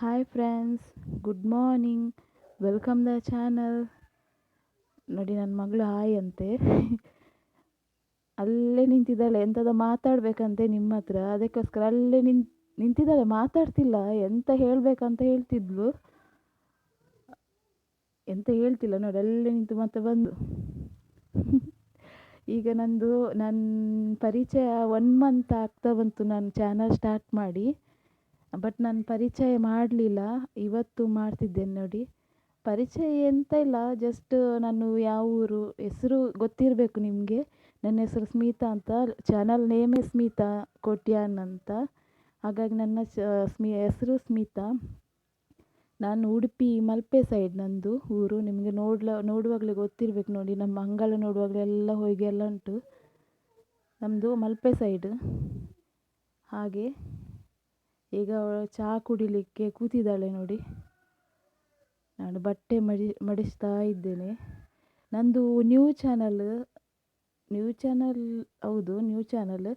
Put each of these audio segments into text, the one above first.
Hi friends, good morning. Welcome the channel. ನೋಡಿ, ನನ್ನ ಮಗಳು ಹಾಯ್ ಅಂತೆ. ಅಲ್ಲೇ ನಿಂತಿದ್ದಾಳೆ, ಎಂಥದ ಮಾತಾಡಬೇಕಂತೆ ನಿಮ್ಮ ಹತ್ರ. ಅದಕ್ಕೋಸ್ಕರ ಅಲ್ಲೇ ನಿಂತಿದ್ದಾಳೆ, ಮಾತಾಡ್ತಿಲ್ಲ. ಎಂತ ಹೇಳಬೇಕಂತ ಹೇಳ್ತಿದ್ಲು, ಎಂತ ಹೇಳ್ತಿಲ್ಲ. ನೋಡಿ, ಅಲ್ಲೇ ನಿಂತು ಮತ್ತೆ ಬಂದು. ಈಗ ನನ್ನ ಪರಿಚಯ 1 ಮಂತ್ ಆಗ್ತಾ ಬಂತು ನಾನು ಚಾನಲ್ ಸ್ಟಾರ್ಟ್ ಮಾಡಿ. ಬಟ್ ನಾನು ಪರಿಚಯ ಮಾಡಲಿಲ್ಲ, ಇವತ್ತು ಮಾಡ್ತಿದ್ದೇನೆ ನೋಡಿ. ಪರಿಚಯ ಎಂತ ಇಲ್ಲ, ಜಸ್ಟ್ ನಾನು ಯಾವ ಊರು ಹೆಸರು ಗೊತ್ತಿರಬೇಕು ನಿಮಗೆ. ನನ್ನ ಹೆಸರು ಸ್ಮಿತಾ ಅಂತ, ಚಾನಲ್ ನೇಮೇ ಸ್ಮಿತಾ ಕೋಟಿಯಾನ್ ಅಂತ. ಹಾಗಾಗಿ ನನ್ನ ಹೆಸರು ಸ್ಮಿತಾ. ನಾನು ಉಡುಪಿ ಮಲ್ಪೆ ಸೈಡ್ ನಂದು ಊರು. ನಿಮಗೆ ನೋಡುವಾಗಲೇ ಗೊತ್ತಿರಬೇಕು ನೋಡಿ, ನಮ್ಮ ಅಂಗಳ ನೋಡುವಾಗಲೆಲ್ಲ ಹೊಯ್ಗೆ ಎಲ್ಲ ಉಂಟು. ನಮ್ಮದು ಮಲ್ಪೆ ಸೈಡ್. ಹಾಗೆ ಈಗ ಚಹಾ ಕುಡಿಲಿಕ್ಕೆ ಕೂತಿದ್ದಾಳೆ ನೋಡಿ. ನಾನು ಬಟ್ಟೆ ಮಡಿಸ್ತಾ ಇದ್ದೇನೆ. ನಂದು ನ್ಯೂ ಚಾನಲ್, ಹೌದು, ನ್ಯೂ ಚಾನಲ್.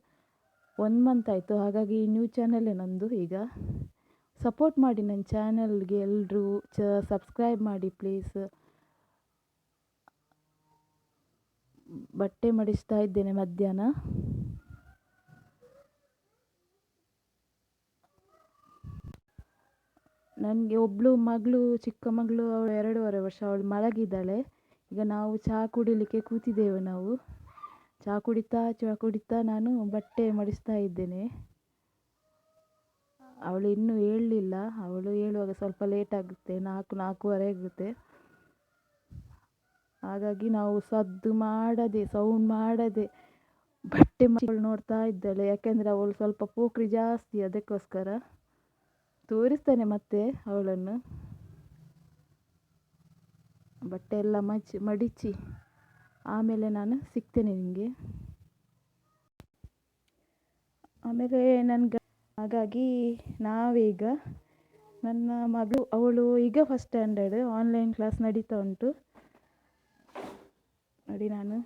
1 ಮಂತ್ ಆಯಿತು, ಹಾಗಾಗಿ ನ್ಯೂ ಚಾನಲ್ಲೇ ನಂದು. ಈಗ ಸಪೋರ್ಟ್ ಮಾಡಿ ನನ್ನ ಚಾನಲ್ಗೆ ಎಲ್ಲರೂ. ಸಬ್ಸ್ಕ್ರೈಬ್ ಮಾಡಿ ಪ್ಲೀಸ್. ಬಟ್ಟೆ ಮಡಿಸ್ತಾ ಇದ್ದೇನೆ ಮಧ್ಯಾಹ್ನ. ನನಗೆ ಒಬ್ಬಳು ಮಗಳು, ಚಿಕ್ಕ ಮಗಳು, ಅವಳು 2.5 ವರ್ಷ. ಅವಳು ಮಲಗಿದ್ದಾಳೆ. ಈಗ ನಾವು ಚಹಾ ಕುಡಿಲಿಕ್ಕೆ ಕೂತಿದ್ದೇವೆ. ನಾವು ಚಹಾ ಕುಡಿತಾ ನಾನು ಬಟ್ಟೆ ಮಡಿಸ್ತಾ ಇದ್ದೇನೆ. ಅವಳು ಇನ್ನೂ ಏಳಲಿಲ್ಲ. ಅವಳು ಏಳುವಾಗ ಸ್ವಲ್ಪ ಲೇಟ್ ಆಗುತ್ತೆ, 4-4:15 ಆಗುತ್ತೆ. ಹಾಗಾಗಿ ನಾವು ಸೌಂಡ್ ಮಾಡದೆ ಬಟ್ಟೆ ನೋಡ್ತಾ ಇದ್ದಾಳೆ. ಯಾಕೆಂದರೆ ಅವಳು ಸ್ವಲ್ಪ ಪೋಖ್ರಿ ಜಾಸ್ತಿ, ಅದಕ್ಕೋಸ್ಕರ. ತೋರಿಸ್ತೇನೆ ಮತ್ತೆ ಅವಳನ್ನು. ಬಟ್ಟೆ ಎಲ್ಲ ಮಡಿಚಿ ಆಮೇಲೆ ನಾನು ಸಿಗ್ತೇನೆ ನಿಮಗೆ. ಆಮೇಲೆ ಹಾಗಾಗಿ ನಾವೀಗ, ನನ್ನ ಮಗಳು ಅವಳು ಈಗ ಫಸ್ಟ್ ಸ್ಟ್ಯಾಂಡರ್ಡ್, ಆನ್ಲೈನ್ ಕ್ಲಾಸ್ ನಡೀತಾ ಉಂಟು ನೋಡಿ. ನಾನು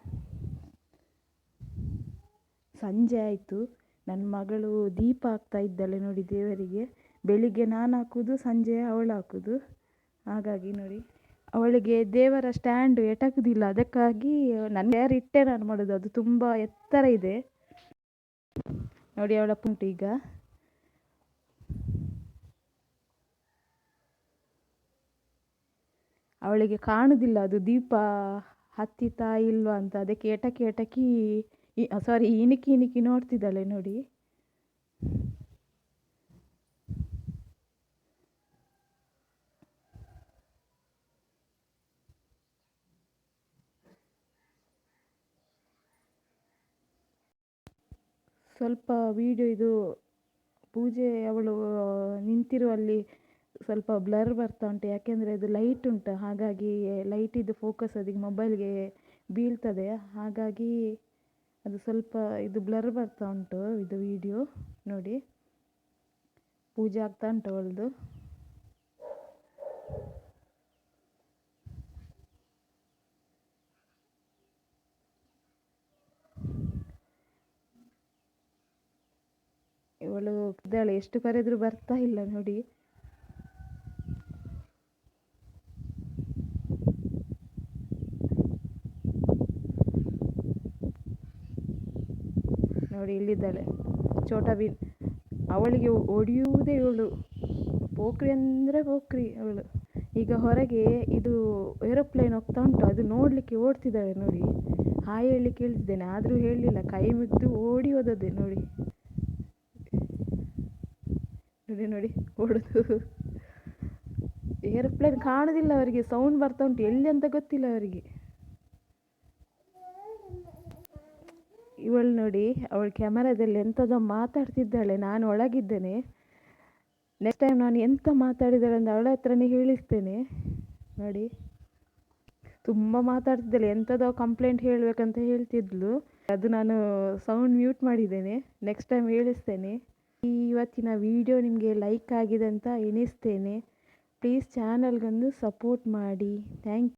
ಸಂಜೆ ಆಯಿತು, ನನ್ನ ಮಗಳು ದೀಪ ಹಾಕ್ತಾ ಇದ್ದಾಳೆ ನೋಡಿ ದೇವರಿಗೆ. ಬೆಳಿಗ್ಗೆ ನಾನು ಹಾಕೋದು, ಸಂಜೆ ಅವಳು ಹಾಕೋದು. ಹಾಗಾಗಿ ನೋಡಿ, ಅವಳಿಗೆ ದೇವರ ಸ್ಟ್ಯಾಂಡ್ ಎಟಕುದಿಲ್ಲ, ಅದಕ್ಕಾಗಿ ನನಗೆ ಇಟ್ಟೆ ನಾನು ಮಾಡೋದು. ಅದು ತುಂಬ ಎತ್ತರ ಇದೆ ನೋಡಿ. ಅವಳ ಪುಂಟು ಈಗ ಅವಳಿಗೆ ಕಾಣುವುದಿಲ್ಲ ಅದು ದೀಪ ಹತ್ತಿತಾ ಇಲ್ವಾ ಅಂತ. ಅದಕ್ಕೆ ಎಟಕಿ ಇಣಿಕಿ ನೋಡ್ತಿದ್ದಾಳೆ ನೋಡಿ. ಸ್ವಲ್ಪ ವಿಡಿಯೋ ಇದು ಪೂಜೆ ಅವಳು ನಿಂತಿರುವಲ್ಲಿ ಸ್ವಲ್ಪ ಬ್ಲರ್ ಬರ್ತಾ ಉಂಟು, ಯಾಕೆಂದರೆ ಅದು ಲೈಟ್ ಉಂಟು. ಹಾಗಾಗಿ ಲೈಟಿದ್ದು ಫೋಕಸ್ ಅದಕ್ಕೆ ಮೊಬೈಲ್ಗೆ ಬೀಳ್ತದೆ. ಹಾಗಾಗಿ ಅದು ಸ್ವಲ್ಪ ಇದು ಬ್ಲರ್ ಬರ್ತಾ ಉಂಟು, ಇದು ವಿಡಿಯೋ ನೋಡಿ. ಪೂಜೆ ಆಗ್ತಾ ಉಂಟು ಅವಳದು. ಇವಳು ಇದ್ದಾಳೆ, ಎಷ್ಟು ಕರೆದರೂ ಬರ್ತಾ ಇಲ್ಲ ನೋಡಿ. ನೋಡಿ, ಇಲ್ಲಿದ್ದಾಳೆ ಚೋಟಾ ಬೀನ್. ಅವಳಿಗೆ ಹೊಡೆಯುವುದೇ ಇವಳು. ಪೋಖ್ರಿ ಅಂದರೆ ಪೋಖ್ರಿ ಅವಳು. ಈಗ ಹೊರಗೆ ಇದು ಏರೋಪ್ಲೇನ್ ಹೋಗ್ತಾ ಉಂಟು, ಅದು ನೋಡಲಿಕ್ಕೆ ಓಡ್ತಿದ್ದಾಳೆ ನೋಡಿ. ಹಾಯ್ ಹೇಳಲಿಕ್ಕೆ ಹೇಳ್ತಿದ್ದೇನೆ, ಆದರೂ ಹೇಳಲಿಲ್ಲ. ಕೈ ಮುಗಿದು ಓಡಿ ಹೋದದ್ದೆ ನೋಡಿ. ನೋಡಿ ನೋಡಿ ಓಡೋದು. ಏರೋಪ್ಲೇನ್ ಕಾಣೋದಿಲ್ಲ ಅವರಿಗೆ, ಸೌಂಡ್ ಬರ್ತಾ ಉಂಟು, ಎಲ್ಲಿ ಅಂತ ಗೊತ್ತಿಲ್ಲ ಅವರಿಗೆ. ಇವಳು ನೋಡಿ, ಅವಳು ಕ್ಯಾಮರಾದಲ್ಲಿ ಎಂಥದೋ ಮಾತಾಡ್ತಿದ್ದಾಳೆ. ನಾನು ಒಳಗಿದ್ದೇನೆ. ನೆಕ್ಸ್ಟ್ ಟೈಮ್ ನಾನು ಎಂತ ಮಾತಾಡಿದ್ದಾಳೆ ಅಂತ ಅವಳ ಹತ್ರನೇ ಹೇಳಿಸ್ತೇನೆ ನೋಡಿ. ತುಂಬ ಮಾತಾಡ್ತಿದ್ದಾಳೆ, ಎಂಥದೋ ಕಂಪ್ಲೇಂಟ್ ಹೇಳಬೇಕಂತ ಹೇಳ್ತಿದ್ಲು. ಅದು ನಾನು ಸೌಂಡ್ ಮ್ಯೂಟ್ ಮಾಡಿದ್ದೇನೆ, ನೆಕ್ಸ್ಟ್ ಟೈಮ್ ಹೇಳಿಸ್ತೇನೆ. ಇವತ್ತಿನ ವಿಡಿಯೋ ನಿಮಗೆ ಲೈಕ್ ಆಗಿದೆ ಅಂತ ಎಣಿಸ್ತೇನೆ. ಪ್ಲೀಸ್ ಚಾನಲ್ಗೊಂದು ಸಪೋರ್ಟ್ ಮಾಡಿ. Thank you.